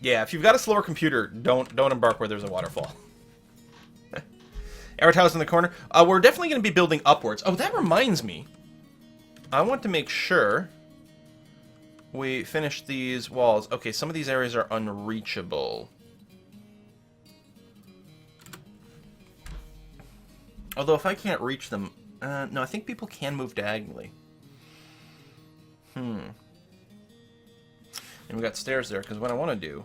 Yeah, if you've got a slower computer, don't embark where there's a waterfall. Air house in the corner. We're definitely going to be building upwards. Oh, that reminds me. I want to make sure we finish these walls. Okay, some of these areas are unreachable. Although if I can't reach them... no, I think people can move diagonally. And we got stairs there, because what I want to do...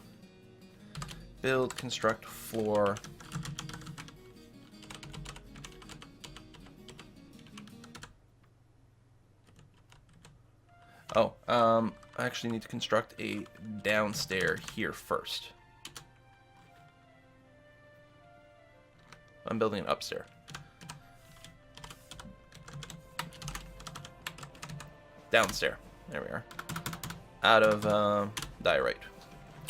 Build, construct, floor... Oh, I actually need to construct a downstairs here first. I'm building an upstairs. Downstairs. There we are. Out of diorite.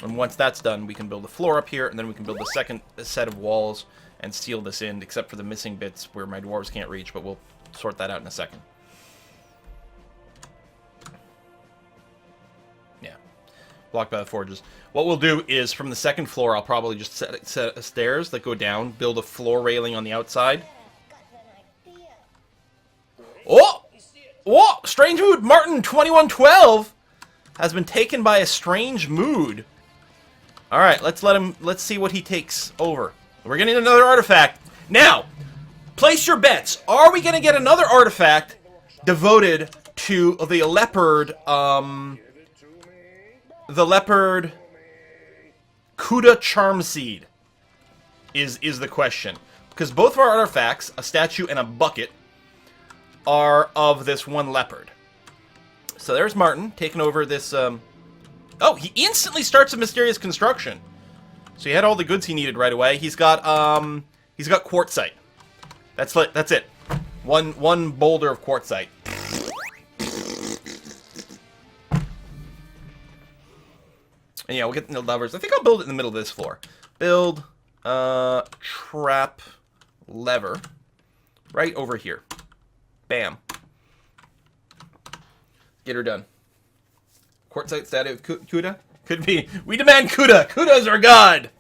And once that's done, we can build a floor up here, and then we can build a second set of walls and seal this in, except for the missing bits where my dwarves can't reach, but we'll sort that out in a second. Blocked by the forges. What we'll do is, from the second floor, I'll probably just set stairs that go down, build a floor railing on the outside. Oh! Oh! Strange mood! Martin 2112 has been taken by a strange mood. Alright, let's see what he takes over. We're getting another artifact. Now, place your bets. Are we going to get another artifact devoted to the leopard, Kuda Charm Seed is the question. Because both of our artifacts, a statue and a bucket, are of this one leopard. So there's Martin taking over this. Oh, he instantly starts a mysterious construction. So he had all the goods he needed right away. He's got quartzite. That's it. One boulder of quartzite. And yeah, we'll get the levers. I think I'll build it in the middle of this floor. Build, trap, lever. Right over here. Bam. Get her done. Quartzite statue of Kuda? Could be. We demand Kuda! Kuda's our god!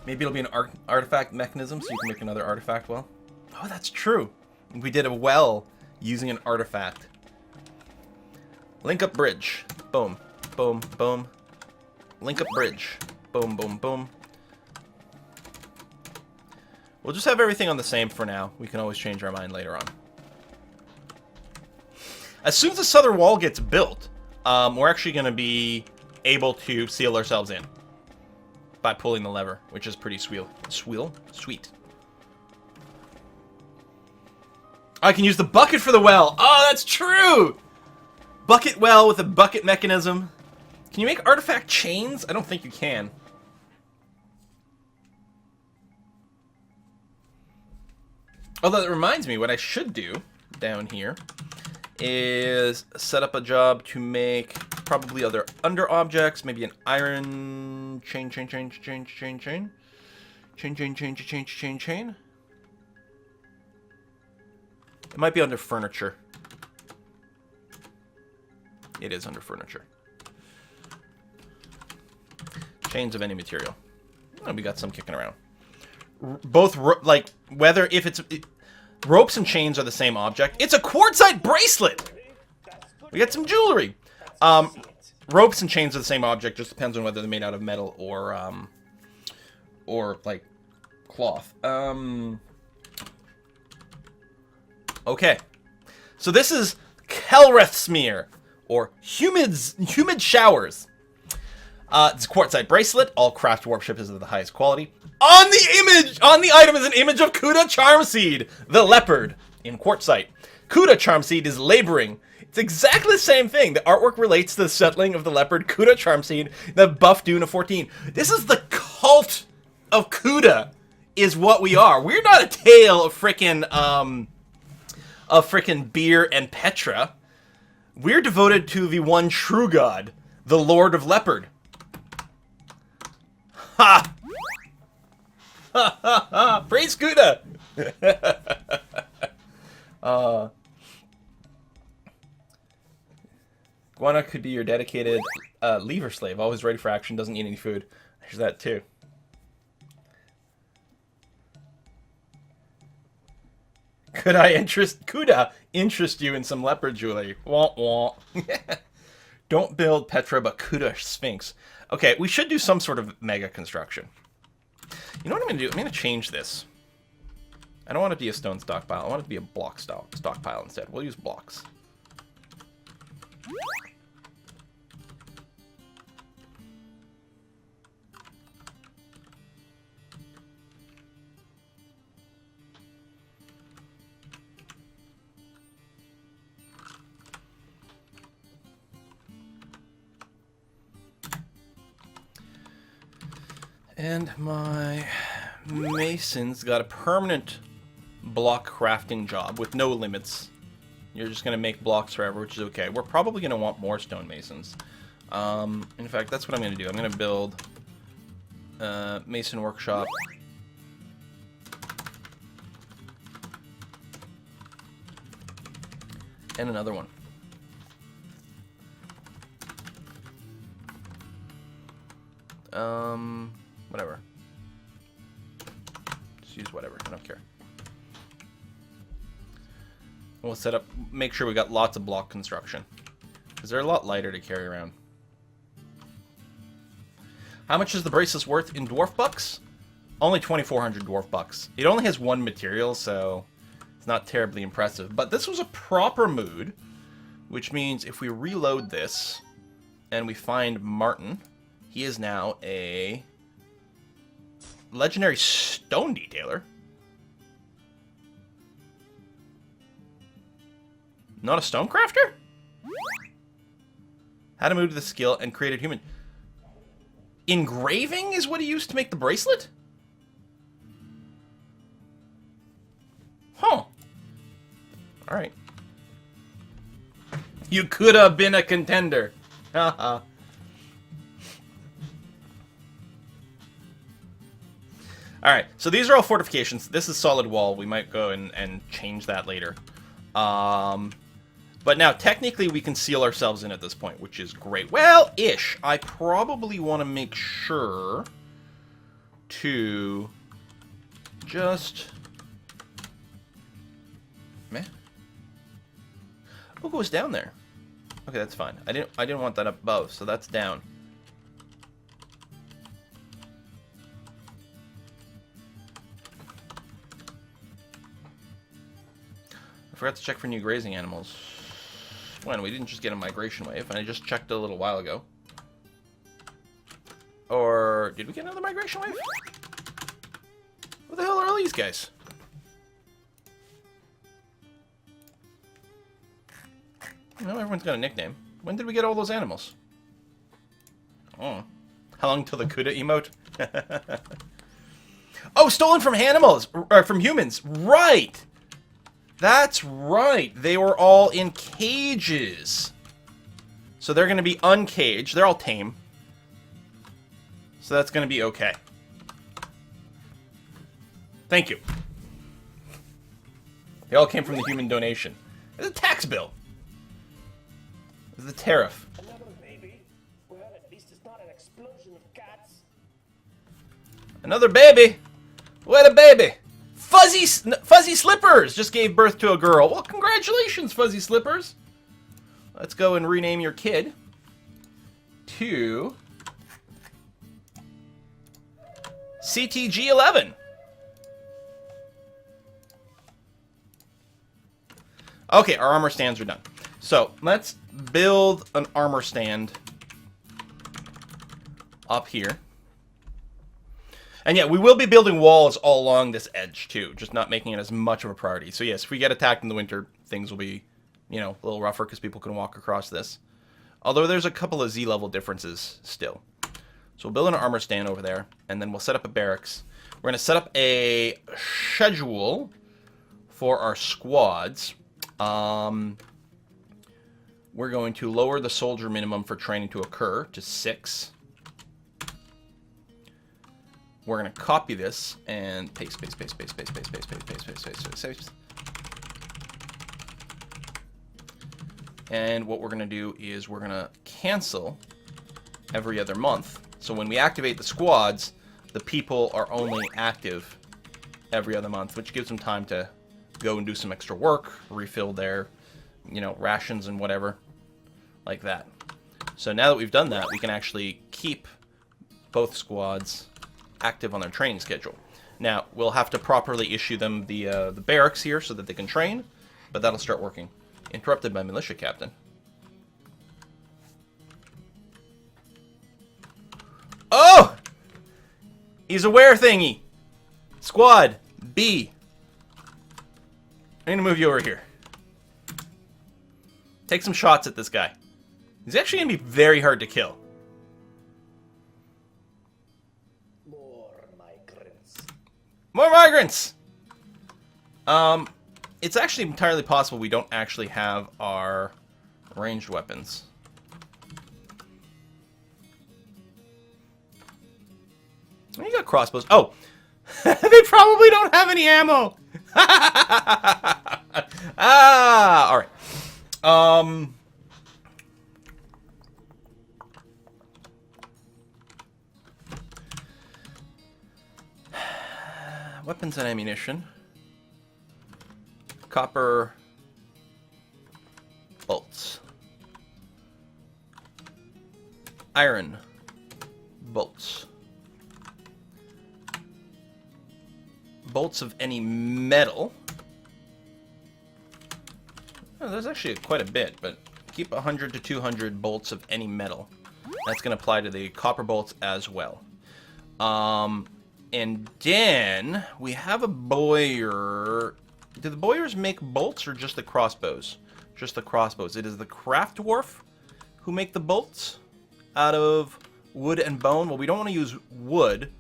Maybe it'll be an artifact mechanism so you can make another artifact well. Oh, that's true. We did a well using an artifact. Link up bridge. Boom. Boom. Boom. Link up bridge. Boom. Boom. Boom. We'll just have everything on the same for now. We can always change our mind later on. As soon as the southern wall gets built, we're actually going to be able to seal ourselves in by pulling the lever, which is pretty sweet. I can use the bucket for the well. Oh, that's true. Bucket well with a bucket mechanism. Can you make artifact chains? I don't think you can. Although that reminds me, what I should do down here is set up a job to make probably other under objects, maybe an iron chain. It might be under furniture. It is under furniture. Chains of any material. Oh, we got some kicking around. Both, like, whether if it's... ropes and chains are the same object. It's a quartzite bracelet! We got some jewelry. Ropes and chains are the same object. Just depends on whether they're made out of metal or like, cloth. Okay, so this is Kelreth Smear, or humid showers. It's a quartzite bracelet. All craft dwarfship is of the highest quality. On the item is an image of Kuda Charm Seed, the leopard, in quartzite. Kuda Charm Seed is laboring. It's exactly the same thing. The artwork relates to the settling of the leopard, Kuda Charm Seed, the buff Dune of 14. This is the cult of Kuda, is what we are. We're not a tale of frickin' Beer and Petra. We're devoted to the one true god, the Lord of Leopard. Ha! Ha ha ha! Praise Kuda! Guana could be your dedicated lever slave, always ready for action, doesn't eat any food. There's that too. Could interest you in some leopard jewelry? Wah wah. Don't build Petra, but Kuda Sphinx. Okay, we should do some sort of mega construction. You know what I'm going to do? I'm going to change this. I don't want it to be a stone stockpile. I want it to be a block stockpile instead. We'll use blocks. And my mason's got a permanent block crafting job with no limits. You're just going to make blocks forever, which is okay. We're probably going to want more stonemasons. In fact, that's what I'm going to do. I'm going to build a mason workshop. And another one. Whatever. Just use whatever. I don't care. We'll set up, make sure we got lots of block construction, because they're a lot lighter to carry around. How much is the bracelet worth in dwarf bucks? Only 2,400 dwarf bucks. It only has one material, so it's not terribly impressive. But this was a proper mood, which means if we reload this and we find Martin, he is now a legendary stone detailer. Not a stonecrafter? How to move to the skill and created human. Engraving is what he used to make the bracelet? Huh. Alright. You could have been a contender. Haha. Alright, so these are all fortifications. This is solid wall. We might go and change that later. But now, technically, we can seal ourselves in at this point, which is great. Well, ish. I probably want to make sure to just... Meh. What goes down there? Okay, that's fine. I didn't want that up above, so that's down. I forgot to check for new grazing animals. When? We didn't just get a migration wave, and I just checked a little while ago. Or did we get another migration wave? What the hell are all these guys? You know, everyone's got a nickname. When did we get all those animals? Oh. How long till the Kuda emote? Oh, stolen from animals! Or from humans! Right! That's right. They were all in cages. So they're going to be uncaged. They're all tame. So that's going to be okay. Thank you. They all came from the human donation. It's a tax bill. It's the tariff. Another baby? Well, at least it's not an explosion of cats. Another baby? What a baby! Fuzzy Slippers just gave birth to a girl. Well, congratulations, Fuzzy Slippers. Let's go and rename your kid to CTG11. Okay, our armor stands are done. So let's build an armor stand up here. And yeah, we will be building walls all along this edge, too. Just not making it as much of a priority. So yes, if we get attacked in the winter, things will be, you know, a little rougher because people can walk across this. Although there's a couple of Z-level differences still. So we'll build an armor stand over there, and then we'll set up a barracks. We're going to set up a schedule for our squads. We're going to lower the soldier minimum for training to occur to 6. We're going to copy this and paste. And what we're going to do is we're going to cancel every other month. So when we activate the squads, the people are only active every other month, which gives them time to go and do some extra work, refill their, rations and whatever, like that. So now that we've done that, we can actually keep both squads active on their training schedule. Now, we'll have to properly issue them the barracks here so that they can train, but that'll start working. Interrupted by militia captain. Oh! He's a were thingy. Squad B. I'm gonna move you over here. Take some shots at this guy. He's actually gonna be very hard to kill. More migrants. More migrants! It's actually entirely possible we don't actually have our ranged weapons. You got crossbows. Oh! They probably don't have any ammo! Ah! Alright. Weapons and ammunition. Copper bolts. Iron bolts. Bolts of any metal. Oh, there's actually quite a bit, but keep 100 to 200 bolts of any metal. That's going to apply to the copper bolts as well. And then we have a boyer. Do the boyers make bolts or just the crossbows? Just the crossbows. It is the craft dwarf who make the bolts out of wood and bone. Well, we don't want to use wood.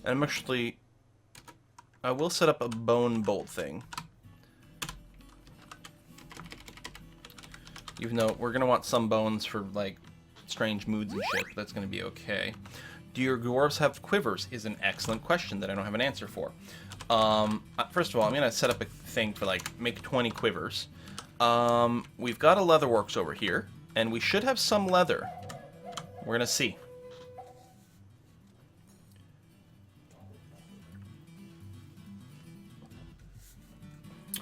And I will set up a bone bolt thing. Even though we're going to want some bones for, like, strange moods and shit. But that's going to be okay. Do your dwarves have quivers? Is an excellent question that I don't have an answer for. First of all, I'm going to set up a thing for, like, make 20 quivers. We've got a leatherworks over here. And we should have some leather. We're going to see.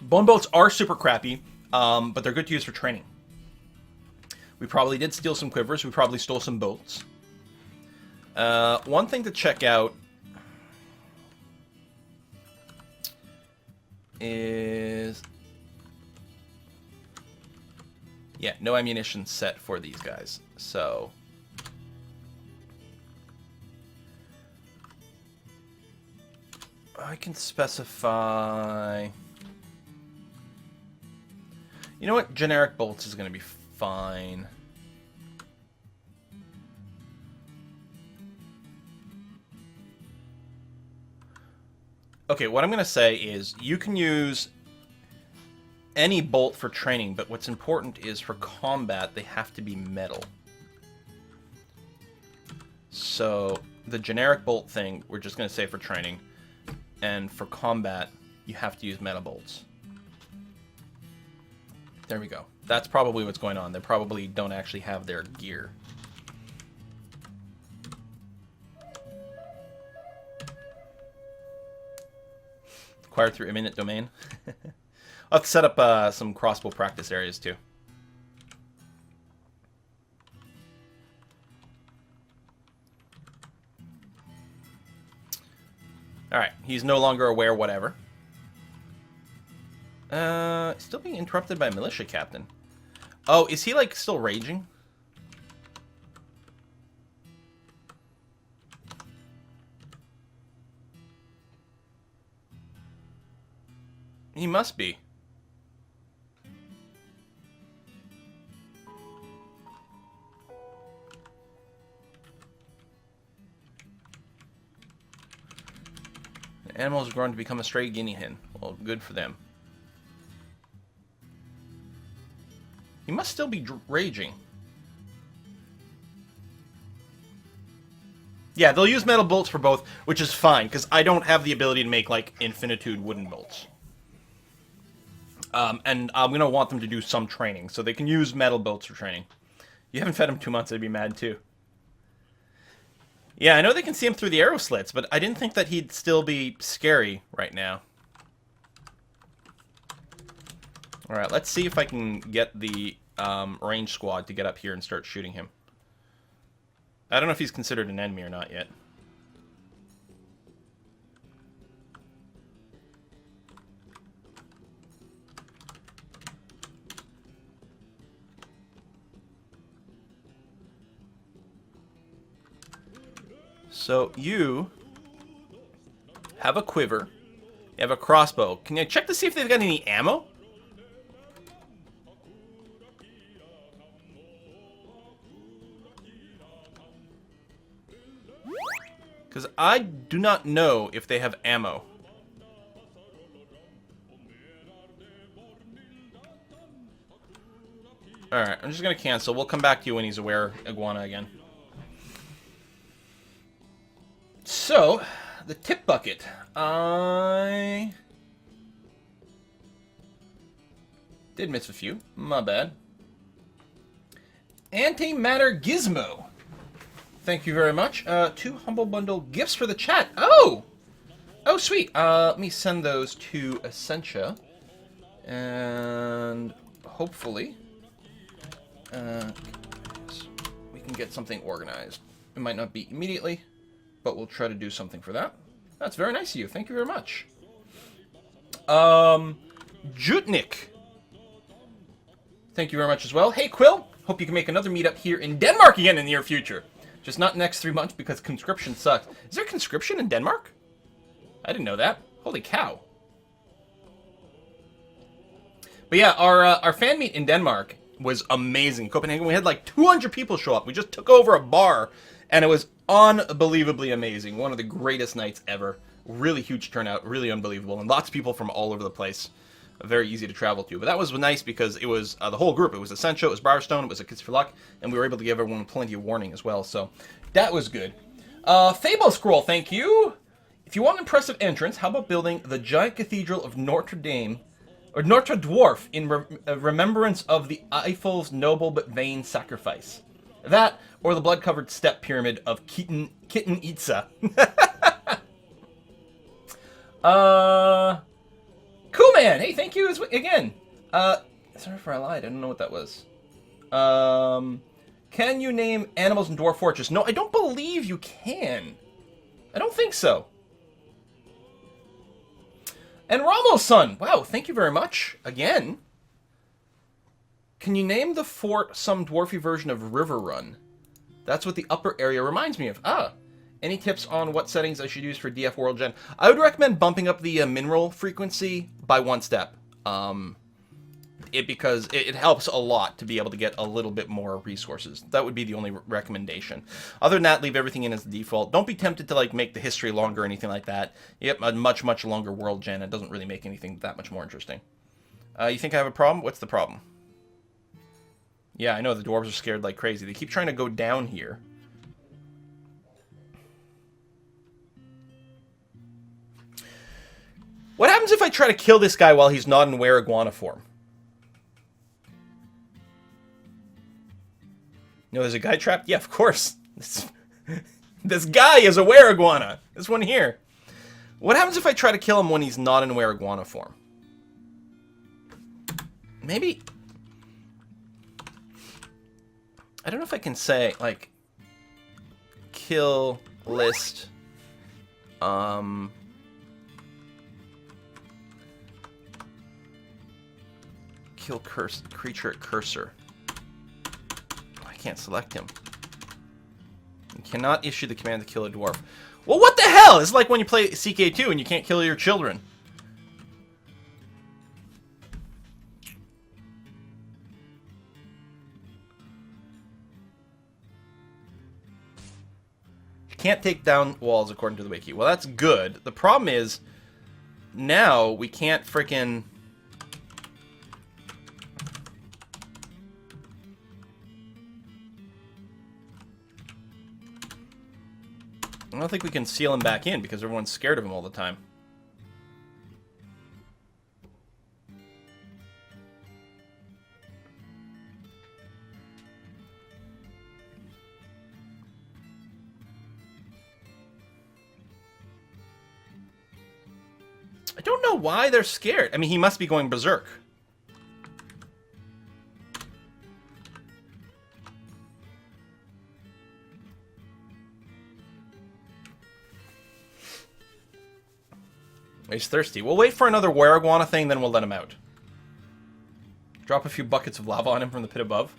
Bone bolts are super crappy, but they're good to use for training. We probably did steal some quivers. We probably stole some bolts. One thing to check out is... Yeah, no ammunition set for these guys. So... I can specify... You know what? Generic bolts is going to be fine. Okay, what I'm going to say is you can use any bolt for training, but what's important is for combat, they have to be metal. So the generic bolt thing, we're just going to say for training. And for combat, you have to use metal bolts. There we go. That's probably what's going on. They probably don't actually have their gear. Acquired through imminent domain. I'll have to set up some crossbow practice areas too. Alright, he's no longer aware, whatever. Still being interrupted by militia captain. Oh, is he, like, still raging? He must be. The animal has grown to become a stray guinea hen. Well, good for them. He must still be raging. Yeah, they'll use metal bolts for both, which is fine, because I don't have the ability to make, like, infinitude wooden bolts. And I'm going to want them to do some training, so they can use metal boats for training. You haven't fed him 2 months, I'd be mad too. Yeah, I know they can see him through the arrow slits, but I didn't think that he'd still be scary right now. Alright, let's see if I can get the range squad to get up here and start shooting him. I don't know if he's considered an enemy or not yet. So you have a quiver. You have a crossbow. Can you check to see if they've got any ammo? Because I do not know if they have ammo. Alright, I'm just going to cancel. We'll come back to you when he's aware iguana again. So, the tip bucket. I did miss a few. My bad. Antimatter Gizmo. Thank you very much. 2 Humble Bundle gifts for the chat. Oh! Oh, sweet. Let me send those to Essentia. And hopefully we can get something organized. It might not be immediately, but we'll try to do something for that. That's very nice of you. Thank you very much. Jutnik. Thank you very much as well. Hey, Quill. Hope you can make another meetup here in Denmark again in the near future. Just not next 3 months because conscription sucks. Is there conscription in Denmark? I didn't know that. Holy cow. But yeah, our fan meet in Denmark was amazing. Copenhagen, we had like 200 people show up. We just took over a bar, and it was unbelievably amazing. One of the greatest nights ever. Really huge turnout, really unbelievable, and lots of people from all over the place. Very easy to travel to. But that was nice because it was the whole group. It was Essentia, it was Barstone, it was a Kids for Luck, and we were able to give everyone plenty of warning as well. So that was good. Fable Scroll, thank you. If you want an impressive entrance, how about building the giant cathedral of Notre Dame, or Notre Dwarf, in remembrance of the Eiffel's noble but vain sacrifice. That, or the blood-covered step pyramid of Kitten Itza. Cool man, hey, thank you again. Sorry if I lied, I don't know what that was. Can you name animals in Dwarf Fortress? No, I don't believe you can. I don't think so. And Ramos-san, wow, thank you very much again. Can you name the fort some dwarfy version of River Run? That's what the upper area reminds me of. Any tips on what settings I should use for DF World Gen? I would recommend bumping up the mineral frequency by 1 step. Because it helps a lot to be able to get a little bit more resources. That would be the only recommendation. Other than that, leave everything in as the default. Don't be tempted to like make the history longer or anything like that. Yep, a much, much longer World Gen. It doesn't really make anything that much more interesting. You think I have a problem? What's the problem? Yeah, I know, the dwarves are scared like crazy. They keep trying to go down here. What happens if I try to kill this guy while he's not in were-iguana form? You know, there's a guy trapped? Yeah, of course. This guy is a were-iguana. This one here. What happens if I try to kill him when he's not in were-iguana form? Maybe... I don't know if I can say, like... Kill list... Kill creature cursor. I can't select him. You cannot issue the command to kill a dwarf. Well, what the hell? It's like when you play CK2 and you can't kill your children. You can't take down walls according to the wiki. Well, that's good. The problem is, now we can't frickin'... I don't think we can seal him back in because everyone's scared of him all the time. I don't know why they're scared. I mean, he must be going berserk. He's thirsty. We'll wait for another were-iguana thing, then we'll let him out. Drop a few buckets of lava on him from the pit above.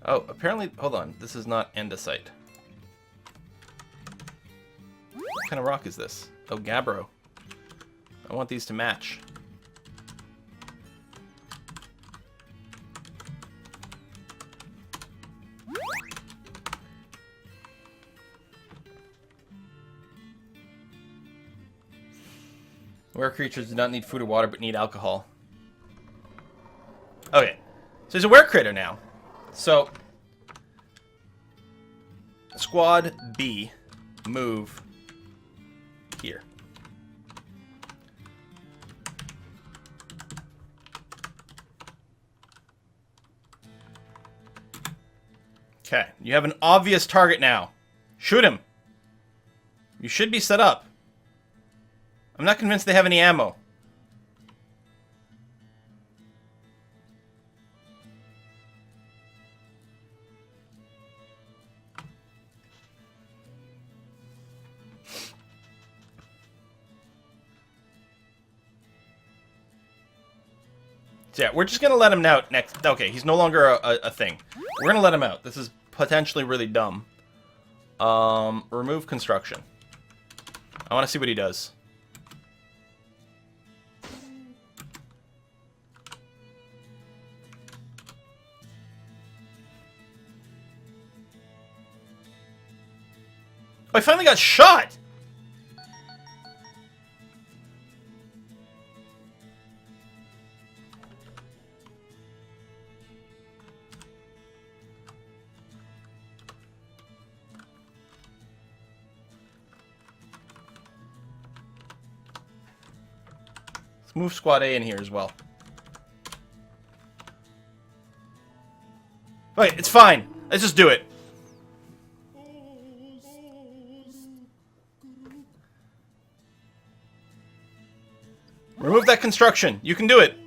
Oh, apparently, hold on. This is not andesite. What kind of rock is this? Oh, gabbro. I want these to match. Were creatures do not need food or water, but need alcohol. Okay. So he's a were critter now. So, Squad B, move here. Okay, you have an obvious target now. Shoot him. You should be set up. I'm not convinced they have any ammo. So yeah, we're just going to let him out next. Okay, he's no longer a thing. We're going to let him out. This is potentially really dumb. Remove construction. I want to see what he does. Oh, I finally got shot! Move Squad A in here as well. Wait, it's fine. Let's just do it. Remove that construction. You can do it.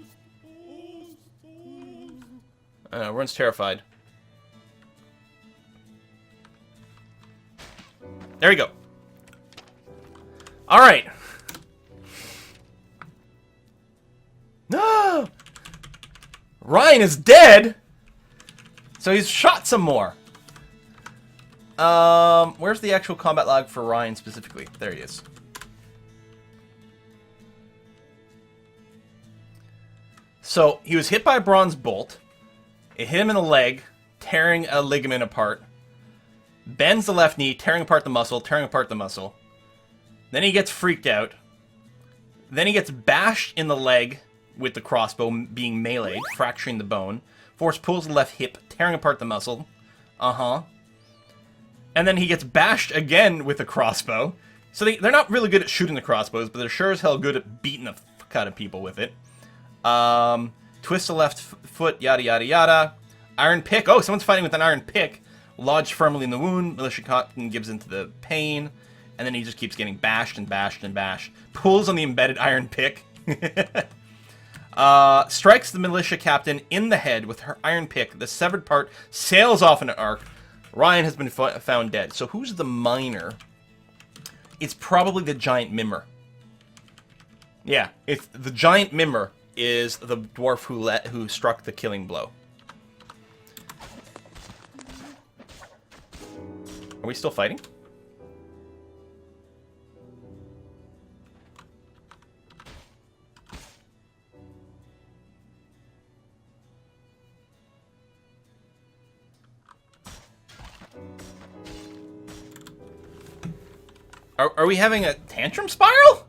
I know, everyone's terrified. There we go. All right. No! Ryan is dead! So he's shot some more. Where's the actual combat log for Ryan specifically? There he is. So he was hit by a bronze bolt. It hit him in the leg, tearing a ligament apart. Bends the left knee, tearing apart the muscle, tearing apart the muscle. Then he gets freaked out. Then he gets bashed in the leg with the crossbow being meleeed, fracturing the bone. Force pulls the left hip, tearing apart the muscle. And then he gets bashed again with the crossbow. So they're not really good at shooting the crossbows, but they're sure as hell good at beating the fuck out of people with it. Twist the left foot, yada yada yada. Iron pick. Oh, someone's fighting with an iron pick. Lodged firmly in the wound. Militia captain gives into the pain. And then he just keeps getting bashed and bashed and bashed. Pulls on the embedded iron pick. Strikes the militia captain in the head with her iron pick. The severed part sails off in an arc. Ryan has been found dead. So who's the miner? It's probably the giant mimmer. Yeah, it's the giant mimmer is the dwarf who struck the killing blow. Are we still fighting? Are we having a tantrum spiral?